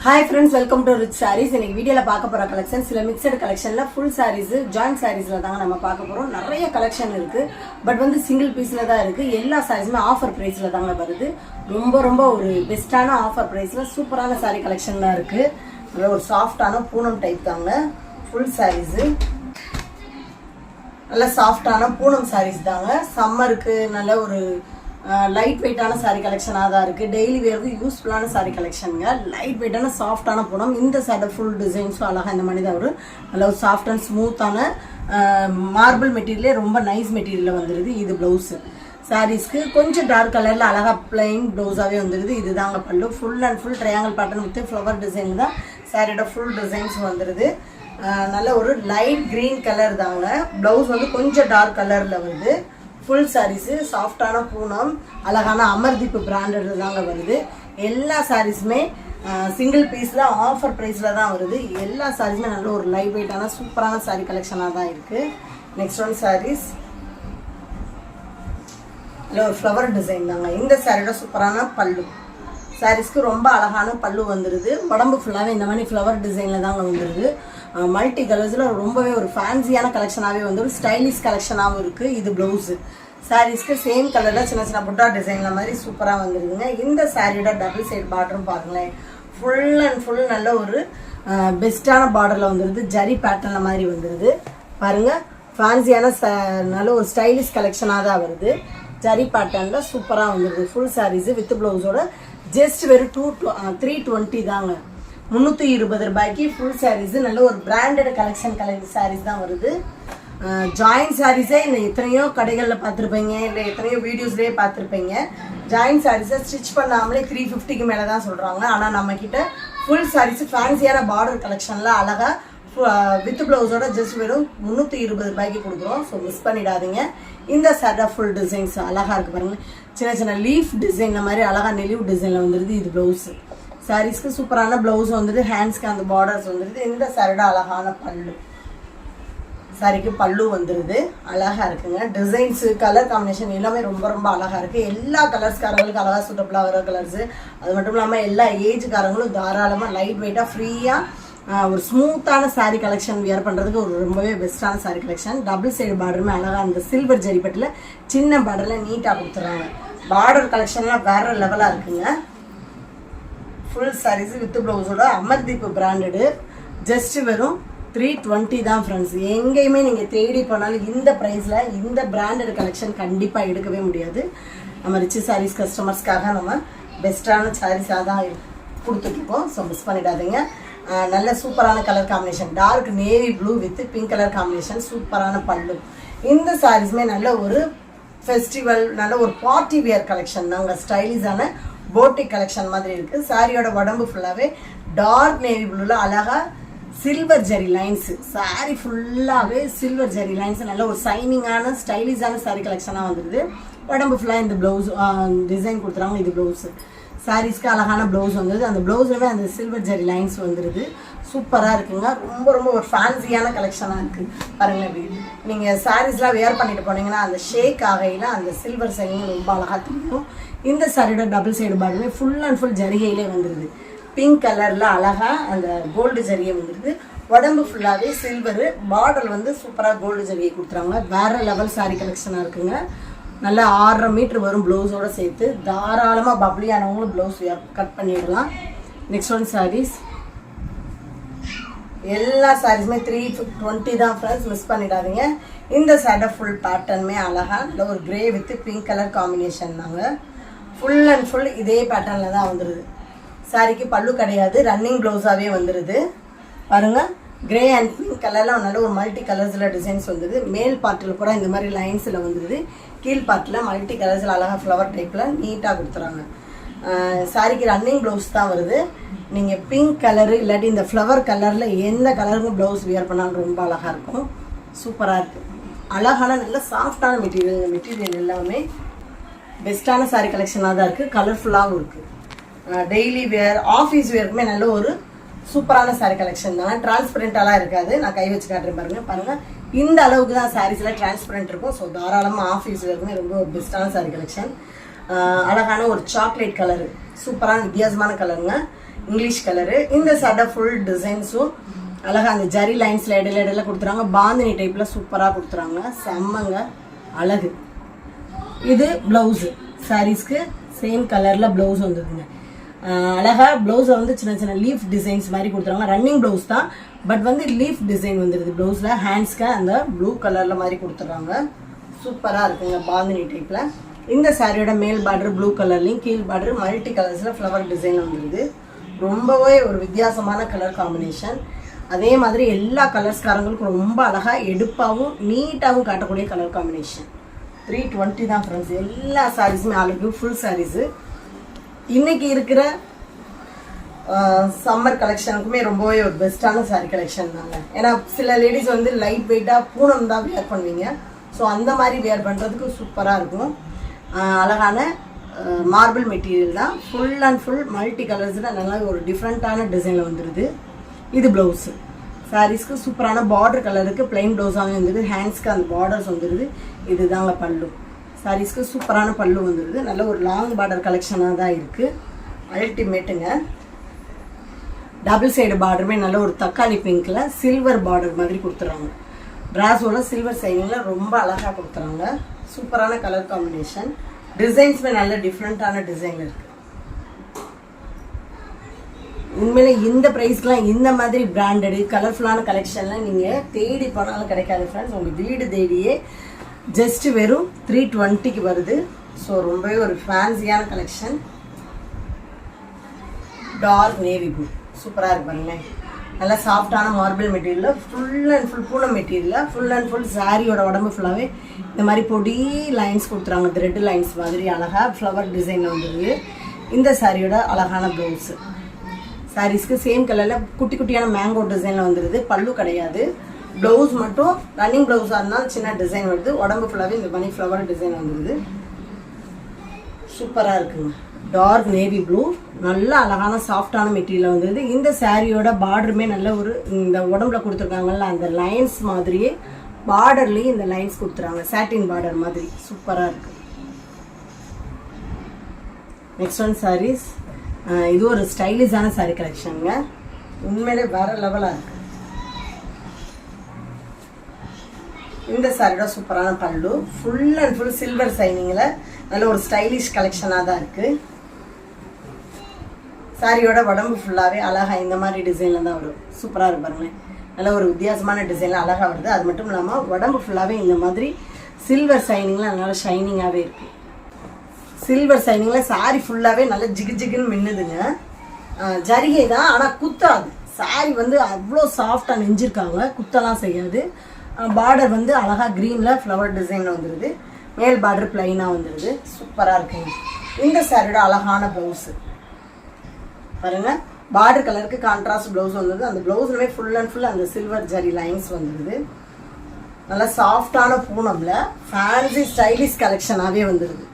Hi friends, welcome to Rich Sarees. இன்னைக்கு வீடியோல பார்க்க போற கலெக்ஷன் சில மிக்ஸ்டு கலெக்ஷன்ல ஃபுல் sarees, ஜாயிண்ட் sareesல தாங்க நம்ம பார்க்க போறோம். நிறைய கலெக்ஷன் இருக்கு. பட் வந்து சிங்கிள் பீஸ்ல தான் இருக்கு. எல்லா sareesமே ஆஃபர் பிரைஸ்ல தாங்க வருது. ரொம்ப ஒரு பெஸ்டான ஆஃபர் பிரைஸ்ல சூப்பரான saree கலெக்ஷன்லாம் இருக்கு. நல்ல ஒரு சாஃப்ட்டான பூனம் டைப் தாங்க. Full sarees. நல்ல சாஃப்ட்டான பூனம் sarees தாங்க. சம்மருக்கு நல்ல ஒரு லைட் வெயிட்டான சாரி கலெக்ஷனாக தான் இருக்குது. டெய்லி வேருக்கு யூஸ்ஃபுல்லான சாரி கலெக்ஷனுங்க. லைட் வெயிட்டான சாஃப்டான பூனம். இந்த சாரி ஃபுல் டிசைன்ஸும் அழகாக இந்த மாதிரி தான் வரும். நல்ல ஒரு சாஃப்ட் அண்ட் ஸ்மூத்தான மார்பிள் மெட்டீரியலே ரொம்ப நைஸ் மெட்டீரியலில் வந்துடுது. இது ப்ளவுஸு சாரீஸ்க்கு கொஞ்சம் டார்க் கலரில் அழகாக பிளைன் ப்ளவுஸாகவே வந்துடுது. இது தாங்க பல்லு. Full and full triangle pattern with flower design தான் சாரியோட ஃபுல் டிசைன்ஸ் வந்துடுது. நல்ல ஒரு லைட் க்ரீன் கலர் தாங்க. ப்ளவுஸ் வந்து கொஞ்சம் டார்க் கலரில் வருது. ஃபுல் சாரீஸு சாஃப்டான பூனம், அழகான அமர்தீப் பிராண்டட் தாங்க வருது. எல்லா சாரீஸுமே சிங்கிள் பீஸில் ஆஃபர் ப்ரைஸில் தான் வருது. எல்லா சாரீஸுமே நல்ல ஒரு லைட் வெயிட்டான சூப்பரான சாரீ கலெக்ஷனாக தான் இருக்குது. நெக்ஸ்ட் ஒன் சாரீஸ் நல்ல ஒரு ஃப்ளவர் டிசைன் தாங்க. இந்த சாரியோட சூப்பரான பல்லு. சாரீஸ்க்கு ரொம்ப அழகான பல்லு வந்துடுது. உடம்பு ஃபுல்லாகவே இந்த மாதிரி ஃப்ளவர் டிசைனில் தாங்க வந்துடுது. மல்டி கலர்ஸில் ரொம்பவே ஒரு ஃபேன்சியான கலெக்ஷனாகவே வந்து ஒரு ஸ்டைலிஷ் கலெக்ஷனாகவும் இருக்குது. இது ப்ளவுஸு சாரீஸ்க்கு சேம் கலரில் சின்ன சின்ன புட்டா டிசைனில் மாதிரி சூப்பராக வந்துடுதுங்க. இந்த சாரியோட டபுள் சைட் பார்டரும் பாருங்களேன். ஃபுல் அண்ட் ஃபுல் நல்ல ஒரு பெஸ்ட்டான பார்டரில் வந்துடுது. ஜரி பேட்டர்னில் மாதிரி வந்துடுது. பாருங்கள், ஃபேன்சியான நல்ல ஒரு ஸ்டைலிஷ் கலெக்ஷனாக தான் வருது. ஜரி பேட்டர்னில் சூப்பராக வந்துடுது. ஃபுல் சாரீஸு வித் ப்ளவுஸோட ஜஸ்ட் வெறும் 320 தாங்க. 320 ரூபாய்க்கு ஃபுல் சாரீஸ். நல்ல ஒரு பிராண்டட் கலெக்ஷன் சாரீஸ் தான் வருது. ஜாயிண்ட் சாரீஸே இந்த எத்தனையோ கடைகளில் பார்த்துருப்பீங்க, இல்லை எத்தனையோ வீடியோஸ்லேயே பார்த்துருப்பீங்க. ஜாயிண்ட் சாரீஸை ஸ்டிச் பண்ணாமலே 350க்கு மேலே தான் சொல்கிறாங்க. ஆனால் நம்மக்கிட்ட ஃபுல் சாரீஸ் ஃபேன்சியான பார்டர் கலெக்ஷனில் அழகாக வித் ப்ளவுஸோட ஜஸ்ட் வெறும் 320 ரூபாய்க்கு கொடுக்குறோம். ஸோ மிஸ் பண்ணிடாதீங்க. இந்த சாரீ ஃபுல் டிசைன்ஸ் அழகாக இருக்குது பாருங்கள். சின்ன சின்ன லீஃப் டிசைனில் மாதிரி அழகாக நெலிவ் டிசைனில் வந்துடுது. இது ப்ளவுஸு சாரீஸ்க்கு சூப்பரான ப்ளவுஸ் வந்துடுது. ஹேண்ட்ஸ்க்கு அந்த பார்டர்ஸ் வந்துடுது. இந்த சாரியோட அழகான பல்லு. சாரிக்கு பல்லு வந்துடுது. அழகாக இருக்குங்க. டிசைன்ஸு கலர் காம்பினேஷன் எல்லாமே ரொம்ப அழகாக இருக்குது. எல்லா கலர்ஸ்காரங்களுக்கு அழகாக சூட்டபுளாக வர கலர்ஸு. அது மட்டும் இல்லாமல் எல்லா ஏஜ்காரங்களும் தாராளமாக லைட் வெயிட்டாக ஃப்ரீயாக ஒரு ஸ்மூத்தான சாரீ கலெக்ஷன் வியர் பண்ணுறதுக்கு ஒரு ரொம்பவே பெஸ்ட்டான சாரீ கலெக்ஷன். டபுள் சைடு பார்டருமே அழகாக அந்த சில்வர் ஜரிப்பட்டில் சின்ன பார்டரில் நீட்டாக கொடுத்துட்றாங்க. பார்டர் கலெக்ஷன்லாம் வேறு லெவலாக இருக்குங்க. ஃபுல் சாரீஸ் வித் ப்ளவுஸோட அமர்தீப் பிராண்டடு. ஜஸ்ட் வெறும் 320 தான் ஃப்ரெண்ட்ஸ். எங்கேயுமே நீங்கள் தேடி போனாலும் இந்த ப்ரைஸில் இந்த பிராண்டட் கலெக்ஷன் கண்டிப்பாக எடுக்கவே முடியாது. நம்ம ரிச் சாரீஸ் கஸ்டமர்ஸ்க்காக நம்ம பெஸ்ட்டான சாரீஸாக தான் கொடுத்துட்ருக்கோம். ஸோ மிஸ் பண்ணிடாதீங்க. நல்ல சூப்பரான colour combination. Dark navy blue with pink colour combination. சூப்பரான பல்லு. இந்த சாரீஸுமே நல்ல ஒரு ஃபெஸ்டிவல், நல்ல ஒரு பார்ட்டி வியர் கலெக்ஷன் தாங்க. ஸ்டைலிஷான போட்டிக் கலெக்ஷன் மாதிரி இருக்குது. சாரியோட உடம்பு ஃபுல்லாகவே டார்க் நேவி ப்ளூவில் அழகாக சில்வர் ஜெரி லைன்ஸு. சாரி ஃபுல்லாகவே சில்வர் ஜெரி லைன்ஸ். நல்ல ஒரு சைனிங்கான ஸ்டைலிஷான சாரி கலெக்ஷனாக வந்துடுது. உடம்பு ஃபுல்லாக இந்த ப்ளவுஸ் டிசைன் கொடுத்துறாங்க. இது ப்ளவுஸு சாரீஸ்க்கு அழகான ப்ளவுஸ் வந்துடுது. அந்த ப்ளவுஸ்லவே அந்த சில்வர் ஜெரி லைன்ஸ் வந்துடுது. சூப்பராக இருக்குங்க. ரொம்ப ஒரு ஃபேன்சியான கலெக்ஷனாக இருக்குது. பாருங்கள், இப்படி நீங்கள் சாரீஸ்லாம் வேர் பண்ணிட்டு போனீங்கன்னா அந்த ஷேக் ஆகையில் அந்த சில்வர் சைனிங் ரொம்ப அழகாக தெரியும். இந்த சாரியோட டபுள் சைடு பார்டருமே ஃபுல் அண்ட் ஃபுல் ஜரிகையிலே வந்துடுது. பிங்க் கலரில் அழகாக அந்த கோல்டு ஜரிகை வந்துடுது. உடம்பு ஃபுல்லாகவே சில்வரு. பார்டர் வந்து சூப்பராக கோல்டு ஜரிகை கொடுத்துறாங்க. வேறு லெவல் சாரீ கலெக்ஷனாக இருக்குங்க. நல்லா 6.5 மீட்டர் வரும் ப்ளவுஸோடு சேர்த்து. தாராளமாக பப்ளியானவங்களும் ப்ளவுஸ் கட் பண்ணிடலாம். Next one saris. எல்லா சாரீஸுமே 320 தான் ஃப்ரெண்ட்ஸ். மிஸ் பண்ணிடாதீங்க. இந்த சாரியோட ஃபுல் பேட்டர்னுமே அழகாக நல்ல ஒரு grey with pink colour combination தாங்க. ஃபுல் அண்ட் ஃபுல் இதே பேட்டர்னில் தான் வந்துடுது. சாரிக்கு பல்லு கிடையாது, ரன்னிங் ப்ளவுஸாகவே வந்துடுது. பாருங்கள், கிரே அண்ட் பிங்க் கலரில் நல்ல ஒரு மல்டி கலர்ஸில் டிசைன்ஸ் வந்துடுது. மேல் பார்ட்டில் கூட இந்த மாதிரி லைன்ஸில் வந்துடுது. கீழ் பார்ட்டில் மல்டி கலர்ஸில் அழகாக ஃப்ளவர் டைப்பில் நீட்டாக கொடுத்துறாங்க. சாரிக்கு ரன்னிங் ப்ளவுஸ் தான் வருது. நீங்கள் பிங்க் கலரு இல்லாட்டி இந்த ஃப்ளவர் கலரில் எந்த கலருக்கும் ப்ளவுஸ் வியர் பண்ணாலும் ரொம்ப அழகாக இருக்கும். சூப்பராக இருக்குது. அழகான நல்ல சாஃப்டான மெட்டீரியல் எல்லாமே பெஸ்ட்டான சாரீ கலெக்ஷனாக தான் இருக்குது. கலர்ஃபுல்லாகவும் இருக்குது. டெய்லி வேர், ஆஃபீஸ் வேருக்குமே நல்ல ஒரு சூப்பரான சாரீ கலெக்ஷன் தான். டிரான்ஸ்பரண்டாலாம் இருக்காது. நான் கை வச்சு காட்டுறேன் பாருங்கள். இந்த அளவுக்கு தான் சாரீஸில் டிரான்ஸ்பரண்ட் இருக்கும். ஸோ தாராளமாக ஆஃபீஸ் வேருக்குமே ரொம்ப பெஸ்ட்டான சாரீ கலெக்ஷன். அழகான ஒரு சாக்லேட் கலரு, சூப்பரான வித்தியாசமான கலருங்க, இங்கிலீஷ் கலரு. இந்த சட்டை ஃபுல் டிசைன்ஸும் அழகாக அந்த ஜரி லைன்ஸில் இடையில கொடுத்துறாங்க. பாந்தினி டைப்பில் சூப்பராக கொடுத்துறாங்க, செம்மங்க அழகு. இது ப்ளவுஸு, சாரீஸ்க்கு சேம் கலரில் ப்ளவுஸ் வந்துருக்குங்க. அழகாக ப்ளவுஸை வந்து சின்ன சின்ன லீஃப் டிசைன்ஸ் மாதிரி கொடுத்துறாங்க. ரன்னிங் ப்ளவுஸ் தான், பட் வந்து லீஃப் டிசைன் வந்துடுது ப்ளவுஸில். ஹேண்ட்ஸ்க்கு அந்த ப்ளூ கலரில் மாதிரி கொடுத்துட்றாங்க, சூப்பராக இருக்குங்க பாந்தினி டைப்பில். இந்த சாரியோட மேல் பார்டர் ப்ளூ கலர்லையும் கீழ் பார்டர் மல்டி கலர்ஸில் ஃப்ளவர் டிசைன் வந்துடுது. ரொம்பவே ஒரு வித்தியாசமான கலர் காம்பினேஷன். அதே மாதிரி எல்லா கலர்ஸ்காரங்களுக்கும் ரொம்ப அழகாக எடுப்பாகவும் நீட்டாகவும் காட்டக்கூடிய கலர் காம்பினேஷன். 320 தான் ஃப்ரெண்ட்ஸ். எல்லா சாரீஸுமே ஆளுக்கு ஃபுல் சாரீஸு. இன்னைக்கு இருக்கிற சம்மர் கலெக்ஷனுக்குமே ரொம்பவே ஒரு பெஸ்ட்டான சாரீ கலெக்ஷன் தாங்க. ஏன்னா சில லேடிஸ் வந்து லைட் வெயிட்டாக பூனம் தான் வேர் பண்ணுவீங்க. ஸோ அந்த மாதிரி வேர் பண்ணுறதுக்கு சூப்பராக இருக்கும். அழகான மார்பிள் மெட்டீரியல் தான், ஃபுல் அண்ட் ஃபுல் மல்டி கலர்ஸில் நல்லா ஒரு டிஃப்ரெண்ட்டான டிசைனில் வந்துடுது. இது ப்ளவுஸு. சாரீஸ்க்கு சூப்பரான பார்டர் கலருக்கு பிளைன் ப்ளவுஸாகவே வந்துடுது. ஹேண்ட்ஸ்க்கு அந்த பார்டர்ஸ் வந்துடுது. இது தாங்க பல்லு. சாரீஸ்க்கு சூப்பரான பல்லு வந்துடுது. நல்ல ஒரு லாங் பார்டர் கலெக்ஷனாக தான் இருக்குது. அல்டிமேட்டுங்க. டபுள் சைடு பார்டருமே நல்ல ஒரு தக்காளி பிங்க்கில் சில்வர் பார்டர் மாதிரி கொடுத்துறாங்க. பிராஸோட சில்வர் சைனிங்கில் ரொம்ப அழகாக கொடுத்துறாங்க. சூப்பரான கலர் காம்பினேஷன். டிசைன்ஸுமே நல்ல டிஃப்ரெண்ட்டான டிசைன் இருக்குது. உண்மையிலே இந்த ப்ரைஸ்க்கெலாம் இந்த மாதிரி பிராண்டடு கலர்ஃபுல்லான கலெக்ஷன்லாம் நீங்கள் தேடி போனாலும் கிடைக்காது ஃப்ரெண்ட்ஸ். உங்கள் வீடு தேடியே ஜஸ்ட் வெறும் 320க்கு வருது. ஸோ ரொம்பவே ஒரு ஃபேன்சியான கலெக்ஷன். டார்க் நேவி ப்ளூ சூப்பராக இருக்கு பாருங்களேன். நல்லா சாஃப்டான மார்பிள் மெட்டீரியலில் ஃபுல் அண்ட் ஃபுல் பூனம் மெட்டீரியலில் ஃபுல் அண்ட் ஃபுல் சாரியோட உடம்பு ஃபுல்லாகவே இந்த மாதிரி பொடி லைன்ஸ் கொடுத்துறாங்க. த்ரெட் லைன்ஸ் மாதிரி அழகாக ஃப்ளவர் டிசைனில் வந்துடுது. இந்த சாரியோட அழகான ப்ளவுஸு. சாரீஸ்க்கு சேம் கலரில் குட்டி குட்டியான மேங்கோ டிசைனில் வந்துடுது. பல்லு கிடையாது. ப்ளவுஸ் மட்டும் ரன்னிங் ப்ளவுஸாக இருந்தாலும் சின்ன டிசைன் வருது. உடம்பு ஃபுல்லாகவே இந்த மாதிரி ஃப்ளவர் டிசைன் வந்துடுது. சூப்பராக இருக்குங்க. டார்க் நேவி ப்ளூ நல்ல அழகான சாஃப்டான மெட்டீரியல் வந்துடுது. இந்த சாரியோட பார்டருமே நல்ல ஒரு இந்த உடம்புல கொடுத்துருக்காங்கல்ல அந்த லைன்ஸ் மாதிரியே பார்டர்லேயும் இந்த லைன்ஸ் கொடுத்துறாங்க. சாட்டின் பார்டர் மாதிரி சூப்பராக இருக்குது. Next one saris. இது ஒரு ஸ்டைலிஷான சாரீ கலெக்ஷனுங்க. உண்மையிலே வேற லெவலாக இருக்குது. இந்த சாரியோட சூப்பரான பல்லு ஃபுல் அண்ட் ஃபுல் சில்வர் சைனிங்கில் நல்ல ஒரு ஸ்டைலிஷ் கலெக்ஷனாக தான் இருக்குது. சாரியோட உடம்பு ஃபுல்லாகவே அழகாக இந்த மாதிரி டிசைனில் தான் வரும். சூப்பராக இருக்கு பாருங்களேன். நல்ல ஒரு வித்தியாசமான டிசைனில் அழகாக வருது. அது மட்டும் இல்லாமல் உடம்பு ஃபுல்லாகவே இந்த மாதிரி சில்வர் சைனிங்கில் அதனால ஷைனிங்காகவே இருக்குது. சில்வர் சைனிங்கில் சாரி ஃபுல்லாகவே நல்லா ஜிகு ஜிகுன்னு மின்னுதுங்க. ஜரிகை தான், ஆனால் குத்தாது. சாரி வந்து அவ்வளோ சாஃப்டாக நெஞ்சிருக்காங்க, குத்தலாம் செய்யாது. பார்டர் வந்து அழகாக க்ரீனில் ஃப்ளவர் டிசைன் வந்துடுது. மேல் பார்டர் பிளைனாக வந்துடுது. சூப்பராக இருக்குங்க. இந்த சாரியோட அழகான ப்ளவுஸு பாருங்க. பார்டர் கலருக்கு கான்ட்ராஸ்ட் ப்ளவுஸ் வந்துடுது. அந்த ப்ளவுஸ்லுமே ஃபுல் அண்ட் ஃபுல் அந்த சில்வர் ஜரி லைன்ஸ் வந்துடுது. நல்லா சாஃப்டான பூனம்ல ஃபேன்சி ஸ்டைலிஷ் கலெக்ஷனாகவே வந்துடுது.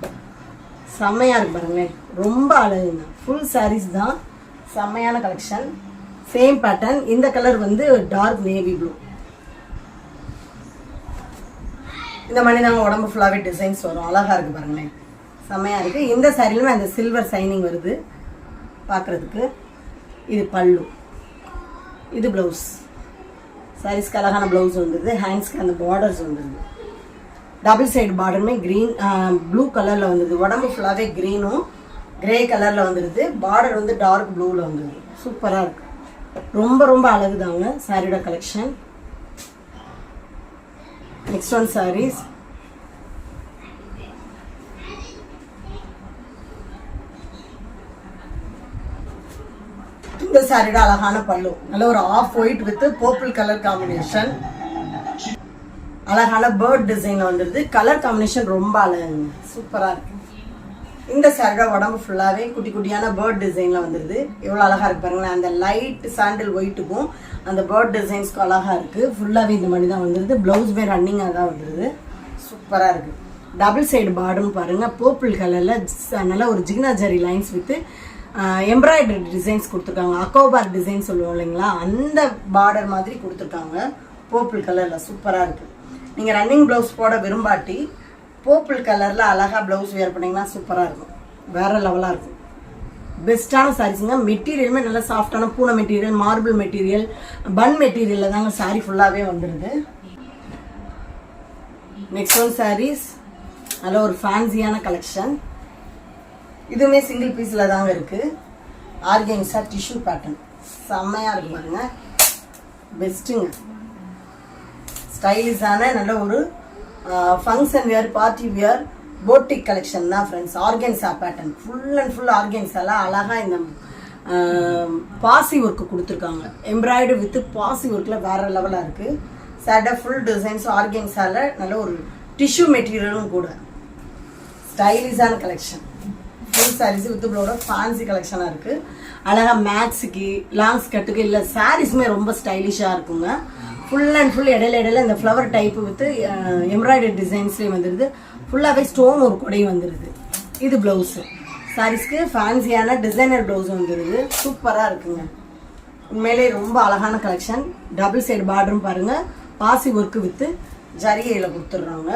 செம்மையாக இருக்கு பாருங்களேன். ரொம்ப அழகுங்க. ஃபுல் சாரீஸ் தான், செம்மையான கலெக்ஷன். Same pattern. இந்த கலர் வந்து டார்க் நேவி ப்ளூ. இந்த மாதிரி நாங்கள் உடம்பு ஃபுல்லாகவே டிசைன்ஸ் வரும். அழகாக இருக்குது பாருங்களேன், செம்மையாக இருக்குது. இந்த சாரிலுமே அந்த சில்வர் சைனிங் வருது பார்க்குறதுக்கு. இது பல்லு, இது ப்ளவுஸ். சாரீஸ்க்கு அழகான ப்ளவுஸ் வந்துடுது. ஹேண்ட்ஸ்க்கு அந்த பார்டர்ஸ் வந்துடுது. டபுள் சைடு பார்டருமே க்ரீன் ப்ளூ கலரில் வந்துடுது. உடம்பு ஃபுல்லாகவே க்ரீனும் கிரே கலரில் வந்துடுது. பார்டர் வந்து டார்க் ப்ளூவில் வந்துடுது. சூப்பராக இருக்குது. ரொம்ப ரொம்ப அழகு தாங்க சாரியோட கலெக்ஷன். Next one saris. இந்த சாரியோட அழகான பல்லு நல்ல ஒரு off white with purple colour combination. அழகான பேர்ட் டிசைன் வந்துடுது. கலர் காம்பினேஷன் ரொம்ப அழகுங்க, சூப்பராக இருக்கு. இந்த சாரியோட உடம்பு ஃபுல்லாகவே குட்டி குட்டியான பேர்ட் டிசைனில் வந்துடுது. எவ்வளோ அழகாக இருக்கு பாருங்களேன். அந்த லைட் சாண்டில் ஒயிட்டுக்கும் அந்த பேர்ட் டிசைன்ஸ்க்கும் அழகாக இருக்குது. ஃபுல்லாகவே இந்த மாதிரி தான் வந்துடுது. ப்ளவுஸுமே ரன்னிங்காக தான் வந்துடுது. சூப்பராக இருக்குது. டபுள் சைடு பார்டரும் பாருங்கள், பர்பிள் கலரில் நல்ல ஒரு ஜிக்னா zari lines with embroidery designs கொடுத்துருக்காங்க. அக்கோபார் டிசைன் சொல்லுவோம் இல்லைங்களா, அந்த பார்டர் மாதிரி கொடுத்துருக்காங்க பர்பிள் கலரில். சூப்பராக இருக்குது. நீங்கள் ரன்னிங் ப்ளவுஸ் போட விரும்பாட்டி பர்பிள் கலரில் அழகாக ப்ளவுஸ் வேர் பண்ணிங்கன்னா சூப்பராக இருக்கும், வேறு லெவலாக இருக்கும். பெஸ்ட்டான சாரீஸுங்க. மெட்டீரியலுமே நல்லா சாஃப்டான பூனை மெட்டீரியல், மார்பிள் மெட்டீரியல், பன் மெட்டீரியலில் தாங்க சாரீ ஃபுல்லாகவே வந்துடுது. நெக்ஸ்ட் ஒன் சாரீஸ் நல்ல ஒரு ஃபேன்சியான கலெக்ஷன். இதுவுமே சிங்கிள் பீஸில் தாங்க இருக்குது. ஆர்கென்சா டிஷ்யூ பேட்டர்ன் செம்மையாக இருக்கு பாருங்க, பெஸ்ட்டுங்க. ஸ்டைலிஷான நல்ல ஒரு function wear, party wear, boutique collection தான் friends. Organza pattern full and full ஆர்கென்சால அழகாக இந்த பாசி ஒர்க்கு கொடுத்துருக்காங்க. எம்ப்ராய்டரி வித் பாசி ஒர்க்கில் வேற லெவலாக இருக்குது. சேட்டை ஃபுல் டிசைன்ஸ் ஆர்கென்சால நல்ல ஒரு டிஷ்யூ மெட்டீரியலும் கூட. ஸ்டைலிஷான கலெக்ஷன். ஃபுல் சாரீஸ் வித் ப்ளவுஸோட ஃபேன்சி கலெக்ஷனாக இருக்குது. அழகாக மேக்ஸுக்கு, லாங் ஸ்கர்ட்டுக்கு இல்லை சாரீஸுமே ரொம்ப ஸ்டைலிஷாக இருக்குங்க. ஃபுல் அண்ட் ஃபுல் இடையில இந்த ஃப்ளவர் டைப்பு வித் எம்ப்ராய்டரி டிசைன்ஸ்லேயும் வந்துடுது. ஃபுல்லாகவே ஸ்டோன் ஒரு கொடையும் வந்துடுது. இது ப்ளவுஸு. சாரீஸ்க்கு ஃபேன்சியான டிசைனர் ப்ளவுஸ் வந்துடுது. சூப்பராக இருக்குங்க. உண்மையிலே ரொம்ப அழகான கலெக்ஷன். டபுள் சைடு பார்டரும் பாருங்கள், பாசி ஒர்க்கு வித்து ஜரிகையில் கொடுத்துட்றாங்க.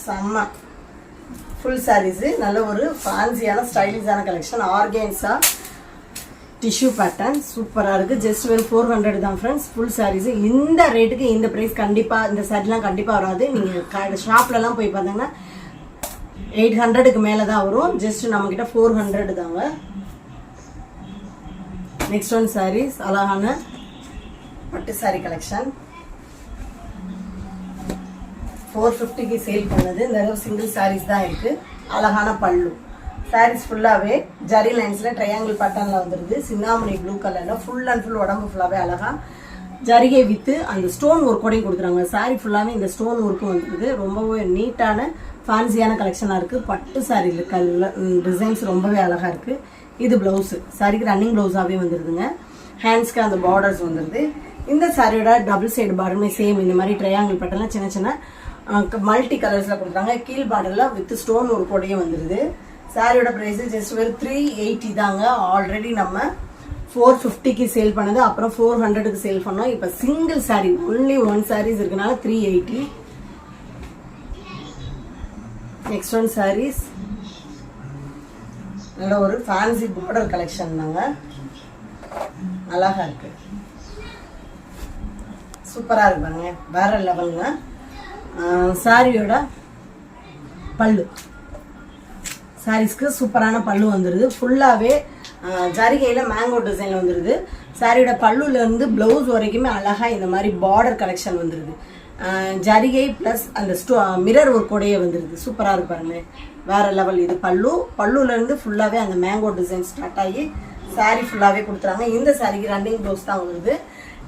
செம்ம ஃபுல் சாரீஸு. நல்ல ஒரு ஃபேன்சியான ஸ்டைலிஷான கலெக்ஷன். ஆர்கென்சா டிஷ்யூ பேட்டர்ன் சூப்பராக இருக்குது. ஜஸ்ட் வெறும் 400 தான் ஃப்ரெண்ட்ஸ். Full sarees. இந்த ரேட்டுக்கு இந்த ப்ரைஸ் கண்டிப்பாக இந்த சாரீலாம் கண்டிப்பாக வராது. நீங்கள் ஷாப்லலாம் போய் பார்த்தீங்கன்னா 800க்கு மேலே தான் வரும். ஜஸ்ட் நம்மக்கிட்ட 400 தாங்க. நெக்ஸ்ட் ஒன் சாரீஸ் அழகான பட்டு சாரீ கலெக்ஷன். 450க்கு சேல் பண்ணது. இந்த சிங்கிள் சாரீஸ் தான் இருக்குது. அழகான பல்லு. சாரீஸ் ஃபுல்லாகவே ஜரி லைன்ஸில் ட்ரையாங்கிள் பேட்டர்னில் வந்துடுது. சின்னாமணி ப்ளூ கலரில் ஃபுல் அண்ட் ஃபுல் உடம்பு ஃபுல்லாகவே அழகாக ஜரிகை வித்து அந்த ஸ்டோன் ஒர்க்கோடையும் கொடுத்துறாங்க. சாரீ ஃபுல்லாகவே இந்த ஸ்டோன் ஒர்க்கும் வந்துடுது. ரொம்பவே நீட்டான ஃபேன்சியான கலெக்ஷனாக இருக்குது. பட்டு சாரியில் டிசைன்ஸ் ரொம்பவே அழகாக இருக்குது. இது ப்ளவுஸு. சாரிக்கு ரன்னிங் ப்ளவுஸாகவே வந்துடுதுங்க. ஹேண்ட்ஸ்க்கு அந்த பார்டர்ஸ் வந்துடுது. இந்த சாரியோட டபுள் சைடு பார்டருமே சேம் இந்த மாதிரி ட்ரையாங்கிள் பேட்டர்லாம் சின்ன சின்ன மல்டி கலர்ஸில் கொடுக்குறாங்க. கீழ் பார்டரில் வித் ஸ்டோன் ஒரு கொடையும் வந்துடுது. சாரியோட ப்ரைஸ் ஜஸ்ட் வெறும் 380 தாங்க. ஆல்ரெடி நம்ம 450க்கு சேல் பண்ணது, அப்புறம் 400க்கு சேல் பண்ணோம். இப்போ single sari only one saris இருக்கனால 380. நெக்ஸ்ட் ஒன் சாரீஸ் நல்ல ஒரு ஃபேன்சி பார்டர் கலெக்ஷன் தாங்க. அழகா இருக்கு, சூப்பராக இருப்பாங்க, வேற லெவலுங்க. சாரியோட பல்லு, சாரீஸ்க்கு சூப்பரான பல்லு வந்துடுது. ஃபுல்லாகவே ஜரிகையில் மேங்கோ டிசைனில் வந்துடுது. சாரியோட பல்லுலேருந்து ப்ளவுஸ் வரைக்குமே அழகாக இந்த மாதிரி பார்டர் கலெக்ஷன் வந்துடுது. ஜரிகை ப்ளஸ் அந்த மிரர் ஒர்க்கோடையே வந்துடுது. சூப்பராக இருப்பாருங்க, வேற லெவல். இது பல்லுலேருந்து ஃபுல்லாகவே அந்த மேங்கோ டிசைன் ஸ்டார்ட் ஆகி சாரீ ஃபுல்லாகவே கொடுத்துறாங்க. இந்த சாரிக்கு ரன்னிங் ப்ளவுஸ் தான் வருது.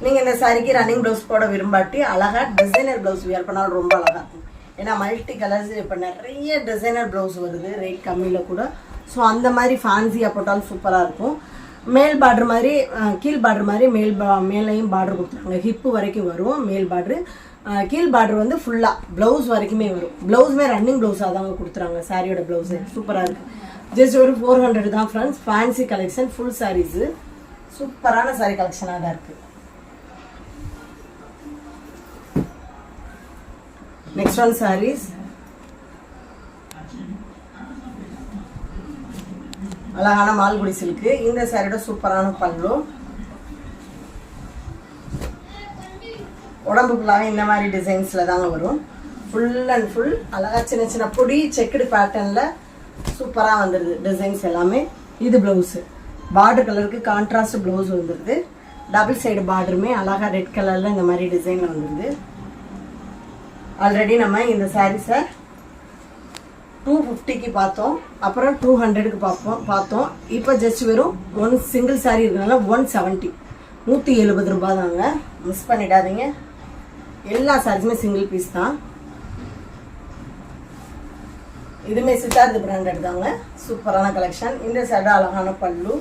நீங்கள் இந்த சாரிக்கு ரன்னிங் ப்ளவுஸ் போட விரும்பாட்டி அழகாக டிசைனர் ப்ளவுஸ் வியர் பண்ணாலும் ரொம்ப அழகாக இருக்கும். ஏன்னா மல்டி கலர்ஸ் இப்போ நிறைய டிசைனர் ப்ளவுஸ் வருது ரேட் கம்மியில் கூட. ஸோ அந்த மாதிரி ஃபேன்சியாக போட்டாலும் சூப்பராக இருக்கும். மேல் பார்டர் மாதிரி கீழ் பார்டர் மாதிரி மேலையும் பார்டர் கொடுத்துருக்காங்க. ஹிப்பு வரைக்கும் வரும் மேல் பார்டரு. கீழ் பார்டர் வந்து ஃபுல்லாக ப்ளவுஸ் வரைக்குமே வரும். ப்ளவுஸுமே ரன்னிங் ப்ளவுஸாக தாங்க கொடுத்துறாங்க. சாரியோட ப்ளவுஸு சூப்பராக இருக்குது. ஜஸ்ட் ஒரு 400 தான் friends. Fancy collection, full saris, சூப்பரான சாரீ கலெக்ஷனாக தான் இருக்குது. நெக்ஸ்ட் ஒன் சாரீஸ் அழகான மால்குடி சில்க்கு. இந்த சாரியோட சூப்பரான பல்லு. உடம்பு ஃபுல்லாக இந்த மாதிரி டிசைன்ஸில் தாங்க வரும். ஃபுல் அண்ட் ஃபுல் அழகாக சின்ன சின்ன பொடி செக்குடு பேட்டர்னில் சூப்பராக வந்துடுது டிசைன்ஸ் எல்லாமே. இது ப்ளவுஸு. பார்டர் கலருக்கு கான்ட்ராஸ்ட் ப்ளவுஸ் வந்துடுது. டபுள் சைடு பார்டருமே அழகாக ரெட் கலரில் இந்த மாதிரி டிசைனில் வந்துடுது. ஆல்ரெடி நம்ம இந்த சாரீஸை 250க்கு பார்த்தோம், அப்புறம் 200க்கு பார்த்தோம். இப்போ ஜஸ்ட் வெறும் ஒன் சிங்கிள் சாரீ இருக்கிறதுனால 170, 170 ரூபாய் தாங்க. மிஸ் பண்ணிடாதீங்க. எல்லா சாரீஸுமே சிங்கிள் பீஸ் தான். இதுமே சித்தார்த் பிராண்டட் தாங்க. சூப்பரான கலெக்ஷன். இந்த சடை அழகான பல்லு,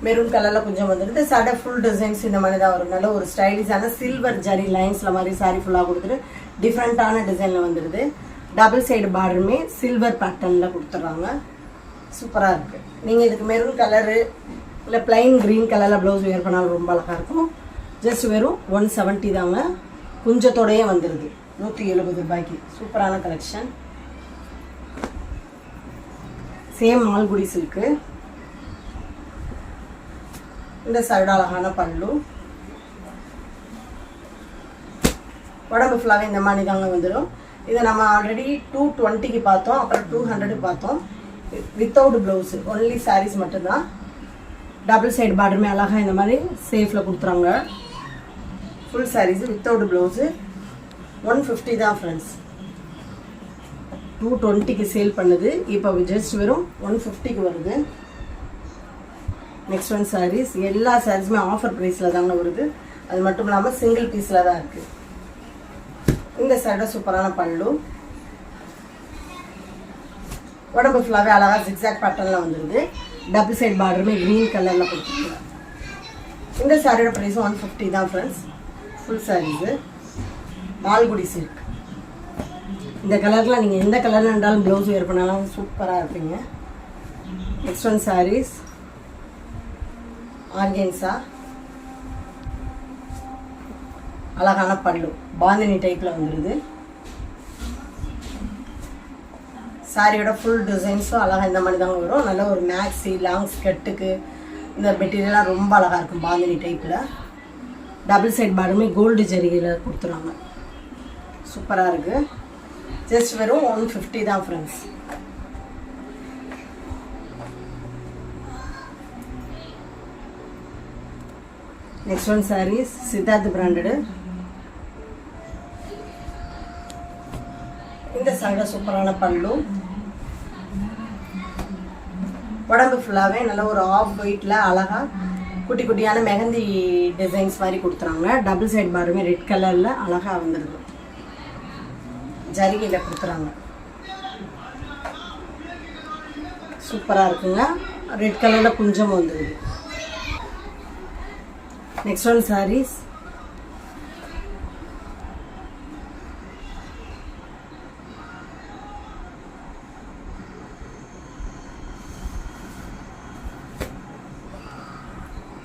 மெரூன் கலரில் கொஞ்சம் வந்துடுது. சடை ஃபுல் டிசைன்ஸ் இந்த மாதிரி தான் வரும். நல்ல ஒரு ஸ்டைலிஷான சில்வர் ஜரி லைன்ஸில் மாதிரி சாரீ ஃபுல்லாக கொடுத்துட்டு டிஃப்ரெண்ட்டான டிசைனில் வந்துடுது. டபுள் சைடு பார்டருமே சில்வர் பேட்டர்னில் கொடுத்துட்றாங்க. சூப்பராக இருக்குது. நீங்கள் இதுக்கு மெரூன் கலரு இல்லை பிளைன் க்ரீன் கலரில் ப்ளவுஸ் வேர் பண்ணாலும் ரொம்ப அழகாக இருக்கும். ஜஸ்ட் வெறும் 170 தாங்க. குஞ்சத்தோடையே வந்துடுது 170 ரூபாய்க்கு. சூப்பரான கலெக்ஷன். Same Malgudi silk. இந்த சைடு அழகான பல்லு. உடம்பு ஃபுல்லாகவே இந்த மாதிரி தாங்க வந்துடும். இதை நம்ம ஆல்ரெடி 220க்கு பார்த்தோம், அப்புறம் 200க்கு பார்த்தோம். வித்தவுட் ப்ளவுஸு, ஒன்லி சாரீஸ் மட்டும்தான். டபுள் சைடு பார்டருமே அழகாக இந்த மாதிரி சேஃபில் கொடுத்துறாங்க. ஃபுல் சாரீஸு வித்தவுட் ப்ளவுஸு 150 தான் ஃப்ரெண்ட்ஸ். 220க்கு சேல் பண்ணுது, இப்போ ஜஸ்ட் வெறும் 150க்கு வருது. Next one saris. எல்லா சாரீஸுமே ஆஃபர் ப்ரைஸில் தாங்க வருது. அது மட்டும் இல்லாமல் சிங்கிள் பீஸில் தான் இருக்குது. இந்த சைடு சூப்பரான பல்லு. உடம்பு ஃபுல்லாகவே அழகாக ஜிக்ஸாக் பேட்டர்னில் வந்துடுது. டபுள் சைட் பார்டருமே க்ரீன் கலரில் கொடுத்துருங்க. இந்த சாரியோட ப்ரைஸும் 150 தான் friends. Full saris Malgudi silk. இந்த கலரில் நீங்கள் எந்த கலரில் இருந்தாலும் ப்ளவுஸ் வேர் பண்ணாலும் சூப்பராக இருப்பீங்க. Next one saris organza. அழகான பல்லு பாந்தினி டைப்பில் வந்துடுது. சாரியோட ஃபுல் டிசைன்ஸும் அழகாக இந்த மாதிரி தாங்க வரும். நல்ல ஒரு மேக்ஸி லாங் ஸ்கர்ட்டுக்கு இந்த மெட்டீரியலாக ரொம்ப அழகாக இருக்கும். பாந்தினி டைப்பில் டபுள் சைட் பார்டருமே கோல்டு ஜரிகையில் கொடுத்துருவாங்க. சூப்பராக இருக்குது. ஜஸ்ட் வெறும் 150 தான் friends. Next one saris Siddharth branded. இந்த சைடு சூப்பரான பல்லு. உடம்பு ஃபுல்லாகவே நல்ல ஒரு ஆஃப் ஒயிட்டில் அழகாக குட்டி குட்டியான மெஹந்தி டிசைன்ஸ் மாதிரி கொடுத்துறாங்க. டபுள் சைட் பார்டருமே ரெட் கலரில் அழகாக வந்துடுது. ஜரிகையில் கொடுத்துறாங்க. சூப்பராக இருக்குங்க. ரெட் கலரில் குஞ்சம் வந்துடுது. Next one saris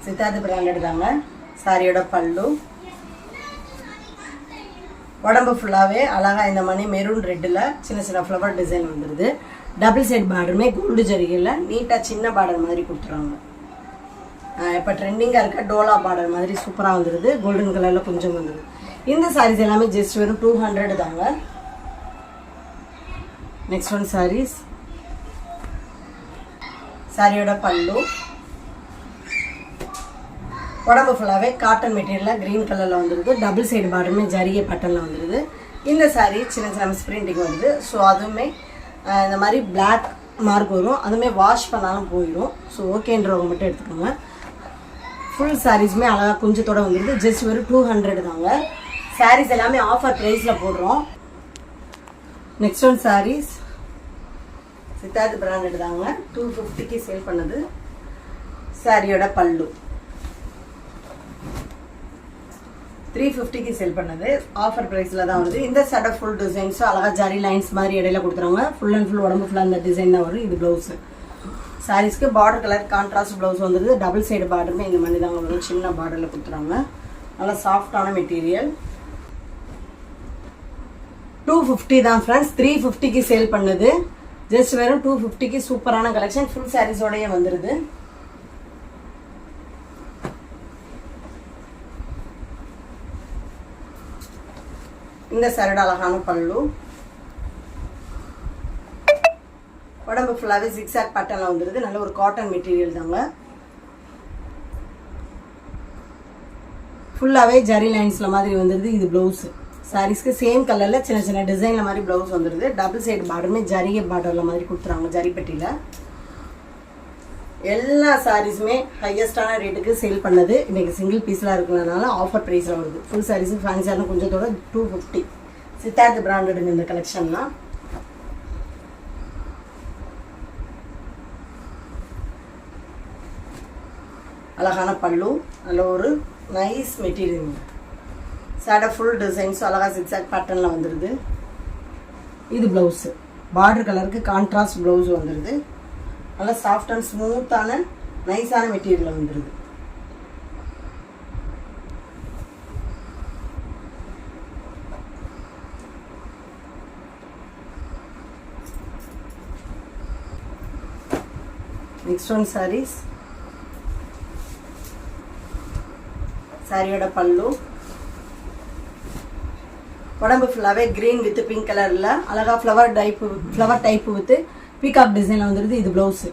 Siddharth branded தாங்க. சாரியோட பல்லு. உடம்பு ஃபுல்லாகவே அழகாக இந்த மாதிரி மெரூன் ரெட்டில் சின்ன சின்ன ஃப்ளவர் டிசைன் வந்துடுது. டபுள் சைட் பார்டருமே கோல்டு ஜரிகையில் நீட்டாக சின்ன பார்டர் மாதிரி கொடுத்துருவாங்க. இப்போ ட்ரெண்டிங்காக இருக்க டோலா பார்டர் மாதிரி சூப்பராக வந்துடுது. கோல்டன் கலரில் கொஞ்சம் வந்துடுது. இந்த சாரீஸ் எல்லாமே ஜஸ்ட் வெறும் 200 தாங்க. Next one saris. சாரியோட பல்லு. உடம்பு ஃபுல்லாகவே காட்டன் மெட்டீரியலில் க்ரீன் கலரில் வந்துடுது. டபுள் சைடு பார்டருமே ஜரிகை பட்டனில் வந்துடுது. இந்த சாரீ சின்ன சின்ன மிஸ்பிரிண்டிங் வருது. ஸோ அதுவுமே இந்த மாதிரி பிளாக் மார்க் வரும். அதுவுமே வாஷ் பண்ணாலும் போயிடும். ஸோ ஓகேன்றவங்க மட்டும் எடுத்துக்கோங்க. ஃபுல் சாரீஸுமே அழகாக கொஞ்சத்தோடு வந்துடுது. ஜஸ்ட் வெறும் 200 தாங்க. சாரீஸ் எல்லாமே ஆஃபர் ப்ரைஸில் போடுறோம். Next one saris Siddharth branded தாங்க. 250க்கு சேல் பண்ணது. சாரியோட பல்லு 350க்கு சேல் பண்ணது. ஆஃபர் ப்ரைஸில் தான் வருது. இந்த சட ஃபுல் டிசைன்ஸும் அழகாக ஜரி லைன்ஸ் மாதிரி இடையில கொடுத்துருவாங்க. ஃபுல் அண்ட் ஃபுல் உடம்பு ஃபுல்லாக இந்த டிசைன் தான் வரும். இது ப்ளவுஸு. சாரீஸ்க்கு பார்டர் கலர் கான்ட்ராஸ்ட் ப்ளவுஸ் வந்துடுது. டபுள் சைடு பார்டருமே இந்த மாதிரி தாங்க வரும். சின்ன பார்டரில் கொடுத்துருவாங்க. நல்லா சாஃப்டான மெட்டீரியல். 250 தான் ஃப்ரெண்ட்ஸ். 350க்கு சேல் பண்ணது. ஜஸ்ட் வெறும் 250க்கு சூப்பரான கலெக்ஷன். ஃபுல் சாரீஸோடய வந்துடுது. இந்த சரடு அழகான பல்லு. உடம்பு ஃபுல்லாகவே ஜிக்ஸாக் பேட்டர்னில் வந்துடுது. நல்ல ஒரு காட்டன் மெட்டீரியல் தாங்க. ஃபுல்லாகவே ஜரி லைன்ஸில் மாதிரி வந்துடுது. இது ப்ளவுஸு. சாரீஸ்க்கு சேம் கலரில் சின்ன சின்ன டிசைனில் மாதிரி ப்ளவுஸ் வந்துடுது. டபுள் சைடு பார்டருமே ஜரிகை பார்டரில் மாதிரி கொடுத்துறாங்க. ஜரிப்பட்டியில் எல்லா சாரீஸுமே ஹையஸ்டான ரேட்டுக்கு சேல் பண்ணது. இன்றைக்கி சிங்கிள் பீஸ்லாம் இருக்கிறதுனால ஆஃபர் ப்ரைஸில் வருது. ஃபுல் சாரீஸும் ஃபேன்சியான கொஞ்சத்தோட 250. சித்தார்த் பிராண்டடுங்க இந்த கலெக்ஷன்லாம். அழகான பல்லு. நல்ல ஒரு நைஸ் மெட்டீரியல். சாடை ஃபுல் டிசைன்ஸும் அழகாக ஜிக்ஸாக் பேட்டர்னில் வந்துடுது. இது ப்ளவுஸு. பார்டர் கலருக்கு கான்ட்ராஸ்ட் ப்ளவுஸ் வந்துடுது. நல்லா சாஃப்ட் அண்ட் ஸ்மூத்தான நைஸான மெட்டீரியல் வந்துடுது. Next one sarees. சாரியோட பல்லு உடம்பு ஃபுல்லாகவே க்ரீன் வித் பிங்க் கலரில் அழகாக ஃப்ளவர் டைப்பு வித் பீகாக் டிசைனில் வந்துடுது. இது ப்ளவுஸு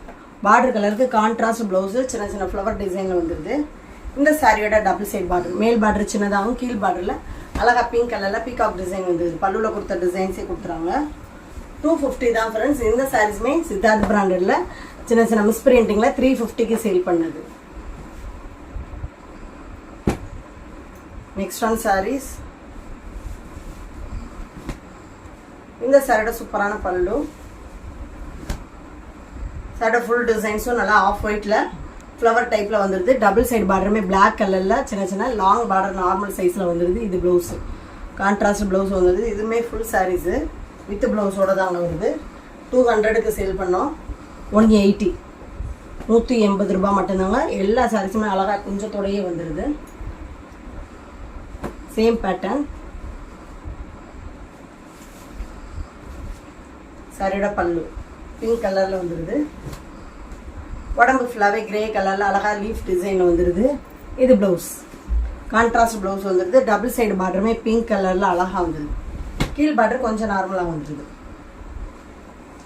பார்டர் கலருக்கு கான்ட்ராஸ்ட் ப்ளவுஸு சின்ன சின்ன ஃப்ளவர் டிசைனில் வந்துடுது. இந்த சாரியோட டபுள் சைட் பார்டர், மேல் பார்டர் சின்னதாகவும் கீழ் பார்டரில் அழகாக பிங்க் கலரில் பீகாக் டிசைன் வந்துடுது. பல்லுவில் கொடுத்த டிசைன்ஸே கொடுத்துறாங்க. 250 தான் ஃப்ரெண்ட்ஸ். இந்த சாரீஸுமே சித்தார்த் பிராண்டடில் சின்ன சின்ன மிஸ் பிரிண்டிங்கில் 350க்கு சேல் பண்ணது. Next one saris. இந்த சாரியோட சூப்பரான பல்லு, சாரியோட ஃபுல் டிசைன்ஸும் நல்லா ஆஃப் ஒயிட்டில் ஃப்ளவர் டைப்பில் வந்துடுது. டபுள் சைடு பார்டருமே பிளாக் கலரில் சின்ன சின்ன லாங் பார்டர் நார்மல் சைஸில் வந்துடுது. இது ப்ளவுஸு கான்ட்ராஸ்ட் ப்ளவுஸ் வந்துடுது. இதுவுமே ஃபுல் சாரீஸு வித் ப்ளவுஸோட தாங்க வருது. 200க்கு சேல் பண்ணோம். 180 180 ரூபா மட்டும்தாங்க. எல்லா சாரீஸுமே அழகாக குஞ்சத்தோடையே வந்துடுது. Same pattern. சாரியோட பல்லு பிங்க் கலரில் வந்துடுது. உடம்பு ஃபுல்லாகவே கிரே கலரில் அழகாக லீஃப் டிசைன் வந்துடுது. இது ப்ளவுஸ் கான்ட்ராஸ்ட் ப்ளவுஸ் வந்துடுது. டபுள் சைடு பார்டருமே பிங்க் கலரில் அழகாக வந்துடுது. கீழ் பார்டர் கொஞ்சம் நார்மலாக வந்துடுது.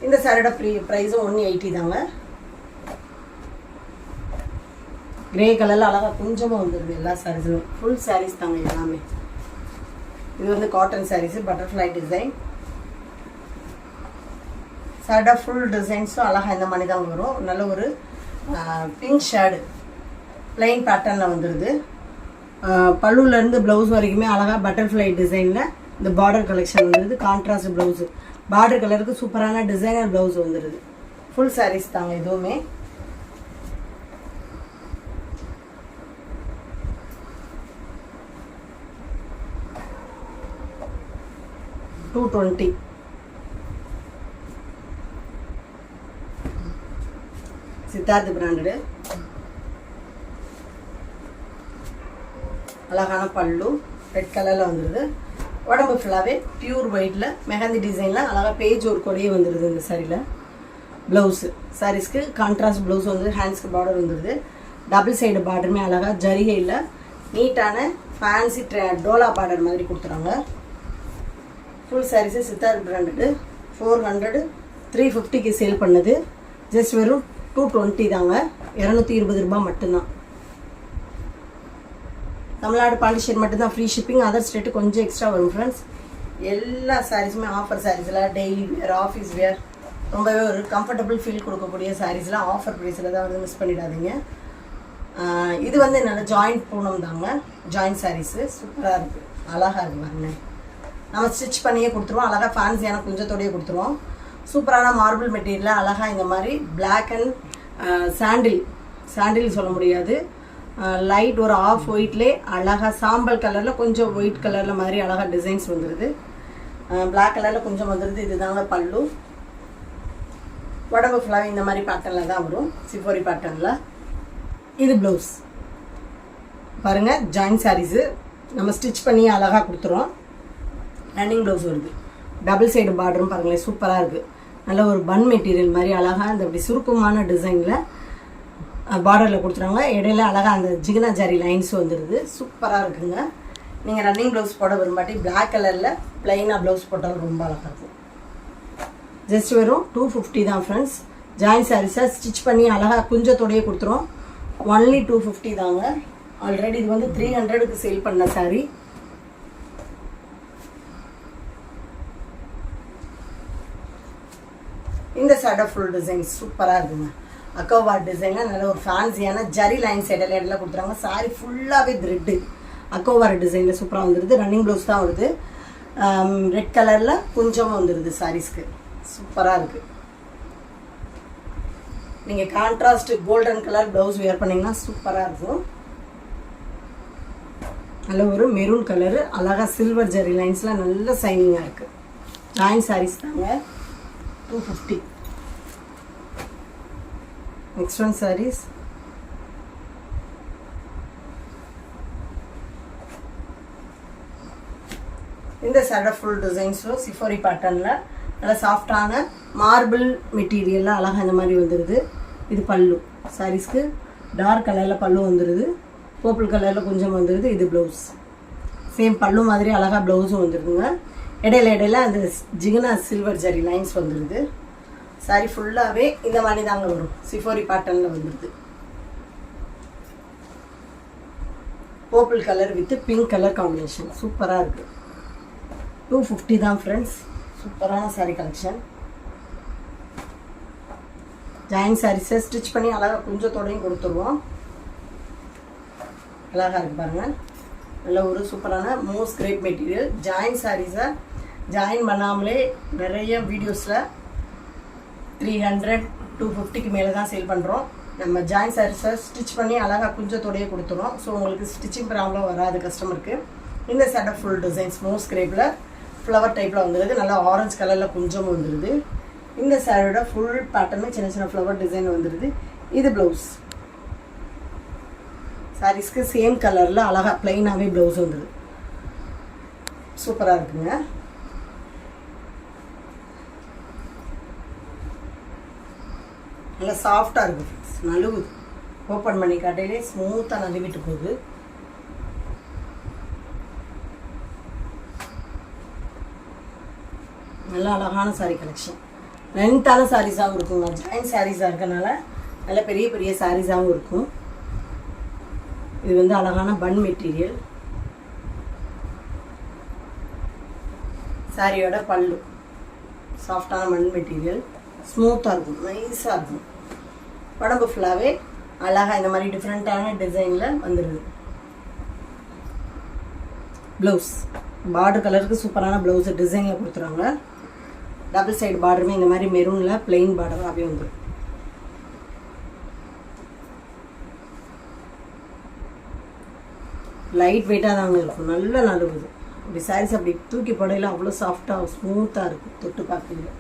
இந்த சாரியோட ப்ரைஸும் 180 தாங்க. கிரே கலரில் அழகாக கொஞ்சமாக வந்துடுது. எல்லா சாரீஸும் ஃபுல் சாரீஸ் தாங்க எல்லாமே. இது வந்து காட்டன் சாரீஸு, பட்டர்ஃப்ளை டிசைன். சாரியோட ஃபுல் டிசைன்ஸும் அழகாக இந்த மாதிரி தான் வரும். நல்ல ஒரு பிங்க் ஷேடு பிளைன் பேட்டர்னில் வந்துடுது. பல்லுலேருந்து ப்ளவுஸ் வரைக்குமே அழகாக பட்டர்ஃப்ளை டிசைனில் இந்த பார்டர் கலெக்ஷன் வந்துடுது. கான்ட்ராஸ்ட் ப்ளவுஸு பார்டர் கலருக்கு சூப்பரான டிசைனர் ப்ளவுஸ் வந்துடுது. ஃபுல் சாரீஸ் தாங்க இதுவுமே. $220. சித்தார்த் பிராண்டடு. அழகான பல்லு ரெட் கலரில் வந்துடுது. உடம்பு ஃபுல்லாகவே பியூர் ஒயிட்டில் மெஹந்தி டிசைனில் அழகாக பேஜ் ஒரு கொடியே வந்துடுது. இந்த சாரியில் ப்ளவுஸு சாரீஸ்க்கு கான்ட்ராஸ்ட் ப்ளவுஸ் வந்து ஹேண்ட்ஸ்க்கு பார்டர் வந்துடுது. டபுள் சைடு பார்டருமே அழகாக ஜரிகையில் நீட்டான ஃபேன்சி டோலா பார்டர் மாதிரி கொடுத்துறாங்க. Full sarees Siddharth branded. 400 350க்கு sale பண்ணது. ஜஸ்ட் வெறும் 220 தாங்க. 220 ரூபா மட்டும்தான். தமிழ்நாடு பாண்டிச்சேரி மட்டும்தான் ஃப்ரீ ஷிப்பிங். அதர் ஸ்டேட்டு கொஞ்சம் எக்ஸ்ட்ரா வரும் ஃப்ரெண்ட்ஸ். எல்லா சாரீஸுமே ஆஃபர் சாரீஸில் டெய்லி வேர், ஆஃபீஸ் வேர், ரொம்பவே ஒரு கம்ஃபர்டபுள் ஃபீல் கொடுக்கக்கூடிய சாரீஸ்லாம் ஆஃபர் ப்ரைஸில் தான் வந்து மிஸ் பண்ணிடாதீங்க. இது வந்து நல்ல ஜாயிண்ட் பூனம் தாங்க. ஜாயிண்ட் சாரீஸு சூப்பராக இருக்குது, அழகாக இருக்குது பாருங்க. நம்ம ஸ்டிச் பண்ணியே கொடுத்துருவோம். அழகாக ஃபேன்சியான குஞ்சத்தோடையே கொடுத்துருவோம். சூப்பரான மார்பிள் மெட்டீரியலில் அழகாக இந்த மாதிரி பிளாக் அண்ட் சாண்டில் சொல்ல முடியாது, லைட் ஒரு ஆஃப் ஒயிட்லே அழகாக சாம்பல் கலரில் கொஞ்சம் ஒயிட் கலரில் மாதிரி அழகாக டிசைன்ஸ் வந்துடுது. பிளாக் கலரில் கொஞ்சம் வந்துடுது. இதுதாங்க பல்லு. உடம்பு ஃபுல்லாக இந்த மாதிரி பேட்டர்னில் தான் வரும், சிஃபோரி பேட்டர்னில். இது ப்ளவுஸ் பாருங்கள். ஜாயின்ட் சாரீஸு நம்ம ஸ்டிச் பண்ணி அழகாக கொடுத்துருவோம். ரன்னிங் ப்ளவுஸ் வருது. டபுள் சைடு பார்டரும் பாருங்களேன், சூப்பராக இருக்குது. நல்ல ஒரு பன் மெட்டீரியல் மாதிரி அழகாக இந்த இப்படி சுருக்கமான டிசைனில் பார்டரில் கொடுத்துருவாங்க. இடையில அழகாக அந்த ஜிகினா ஜாரி லைன்ஸ் வந்துடுது. சூப்பராக இருக்குங்க. நீங்கள் ரன்னிங் ப்ளவுஸ் போட வரும்பாட்டி பிளாக் கலரில் ப்ளைனாக ப்ளவுஸ் போட்டாலும் ரொம்ப அழகாக இருக்கும். ஜஸ்ட் வெறும் 250 தான் ஃப்ரெண்ட்ஸ். ஜாயின் சாரீஸாக ஸ்டிச் பண்ணி அழகாக குஞ்சத்தோடையே கொடுத்துருவோம். ஒன்லி 250 தாங்க. ஆல்ரெடி இது வந்து 300க்கு சேல் பண்ண சாரீ. இந்த சாரியோட ஃபுல் டிசைன் சூப்பராக இருக்குங்க. அக்கோபார் டிசைனில் நல்ல ஒரு ஃபேன்சியான ஜரி லைன்ஸ் இடையில கொடுத்துறாங்க. சாரி ஃபுல்லாகவே த்ரெட்டு அக்கோபார் டிசைனில் சூப்பராக வந்துடுது. ரன்னிங் ப்ளவுஸ் தான் வருது. ரெட் கலரில் கொஞ்சமாக வந்துடுது. சாரீஸ்க்கு சூப்பராக இருக்குது. நீங்கள் கான்ட்ராஸ்ட் கோல்டன் கலர் ப்ளவுஸ் வேர் பண்ணிங்கன்னா சூப்பராக இருக்கும். நல்ல ஒரு மெரூன் கலரு அழகாக சில்வர் ஜரி லைன்ஸில் நல்ல சைனிங்காக இருக்குது. ஜாயின் சாரீஸ் தாங்க. 250. Next one sarees. இந்த சாரியோட ஃபுல் டிசைன்ஸும் சிஃபோரி பேட்டர்னில் நல்ல சாஃப்டான மார்பிள் மெட்டீரியலில் அழகாக இந்த மாதிரி வந்துடுது. இது பல்லு. சாரீஸ்க்கு டார்க் கலரில் பல்லு வந்துடுது, பர்பிள் கலரில் கொஞ்சம் வந்துடுது. இது ப்ளவுஸ். சேம் பல்லு மாதிரி அழகாக ப்ளவுஸும் வந்துடுதுங்க. இடையில அந்த ஜிகினா சில்வர் ஜரி லைன்ஸ் வந்துடுது. சாரி ஃபுல்லாகவே இந்த மாதிரி தாங்க வரும். சிஃபோரி பேட்டர்னில் வந்துடுது. Purple colour with pink colour combination சூப்பராக இருக்குது. 250 தான் ஃப்ரெண்ட்ஸ். சூப்பரான சாரீ கலெக்ஷன். ஜாயின் சாரீஸை ஸ்டிச் பண்ணி அழகாக கொஞ்சத்தோடையும் கொடுத்துருவோம். அழகாக இருக்குது பாருங்கள். நல்ல ஒரு சூப்பரான மோஸ்ட் கிரேட் மெட்டீரியல். ஜாயின் சாரீஸை ஜாயின் பண்ணாமலே நிறைய வீடியோஸில் 300 250க்கு மேலே தான் சேல் பண்ணுறோம். நம்ம ஜாயின் சாரீஸை ஸ்டிச் பண்ணி அழகாக குஞ்சத்தோடையே கொடுத்துருவோம். ஸோ உங்களுக்கு ஸ்டிச்சிங் ப்ராப்ளம் வராது கஸ்டமருக்கு. இந்த சேட்டை ஃபுல் டிசைன்ஸ் மோஸ்ட் கிரேப்பில் ஃப்ளவர் டைப்பில் வந்துடுது. நல்லா ஆரஞ்சு கலரில் கொஞ்சம் வந்துடுது. இந்த சாரியோட ஃபுல் பேட்டர்னு சின்ன சின்ன ஃப்ளவர் டிசைன் வந்துடுது. இது ப்ளவுஸ். சாரீஸ்க்கு சேம் கலரில் அழகாக ப்ளைனாகவே ப்ளவுஸ் வந்துடுது. சூப்பராக இருக்குங்க. நல்லா சாஃப்டாக இருக்குது ஃப்ரெண்ட்ஸ். நழுவுது. ஓப்பன் பண்ணி காட்டையிலே ஸ்மூத்தாக நழுவிட்டு போகுது. நல்லா அழகான சாரீ கலெக்ஷன். லென்த்தான சாரீஸாகவும் இருக்குங்க. ஜாயின் சாரீஸாக இருக்கனால நல்ல பெரிய பெரிய சாரீஸாகவும் இருக்கும். இது வந்து அழகான பன் மெட்டீரியல். சாரியோட பல்லு சாஃப்டான பன் மெட்டீரியல். ஸ்மூத்தாக இருக்கும், நைஸாக இருக்கும். உடம்பு ஃபுல்லாகவே அழகாக இந்த மாதிரி டிஃப்ரெண்ட்டான டிசைனில் வந்துடுது. ப்ளவுஸ் பார்டர் கலருக்கு சூப்பரான ப்ளவுஸு டிசைனில் கொடுத்துறாங்க. டபுள் சைடு பார்டருமே இந்த மாதிரி மெரூனில் பிளெயின் பார்டராகவே வந்துடும். லைட் வெயிட்டாக தாங்க இருக்கும். நல்லா நழுவுது. அப்படி சாரீஸ் அப்படி தூக்கி போடையில் அவ்வளோ சாஃப்டாக ஸ்மூத்தாக இருக்குது. தொட்டு பார்க்குறீங்க.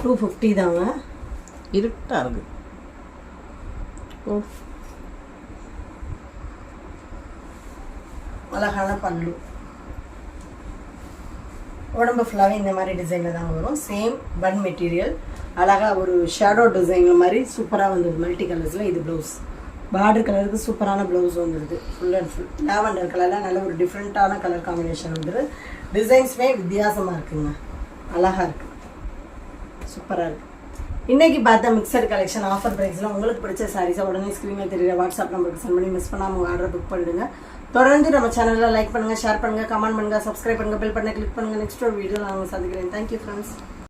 250 தாங்க. இருட்டாக இருக்குது. அழகான பல்லு. உடம்பு ஃபுல்லாகவே இந்த மாதிரி டிசைனில் தான் வரும். சேம் பன் மெட்டீரியல். அழகாக ஒரு ஷேடோ டிசைனில் மாதிரி சூப்பராக வந்துடுது. மல்டி கலர்ஸில். இது ப்ளவுஸ். பார்டர் கலருக்கு சூப்பரான ப்ளவுஸ் வந்துடுது. ஃபுல் அண்ட் ஃபுல் லாவெண்டர் கலரில் நல்ல ஒரு டிஃப்ரெண்ட்டான கலர் காம்பினேஷன் வந்துடுது. டிசைன்ஸுமே வித்தியாசமாக இருக்குங்க. அழகாக இருக்குது. சூப்பராக இருக்குது. இன்றைக்கி பார்த்த மிக்சட் கலெக்ஷன் ஆஃபர் ப்ரைஸில் உங்களுக்கு பிடிச்ச சாரீஸை உடனே ஸ்க்ரீனில் தெரியுற வாட்ஸ்அப் நம்பருக்கு சென்ட் பண்ணி மிஸ் பண்ணாமல் உங்கள் ஆர்டரை புக் பண்ணிடுங்க. தொடர்ந்து நம்ம சேனலில் லைக் பண்ணுங்கள், ஷேர் பண்ணுங்கள், கமெண்ட் பண்ணுங்கள், சப்ஸ்கிரைப் பண்ணுங்கள், பெல் பண்ண கிளிக் பண்ணுங்கள். நெக்ஸ்ட் ஒரு வீடியோ நான் சந்திக்கிறேன். Thank you friends.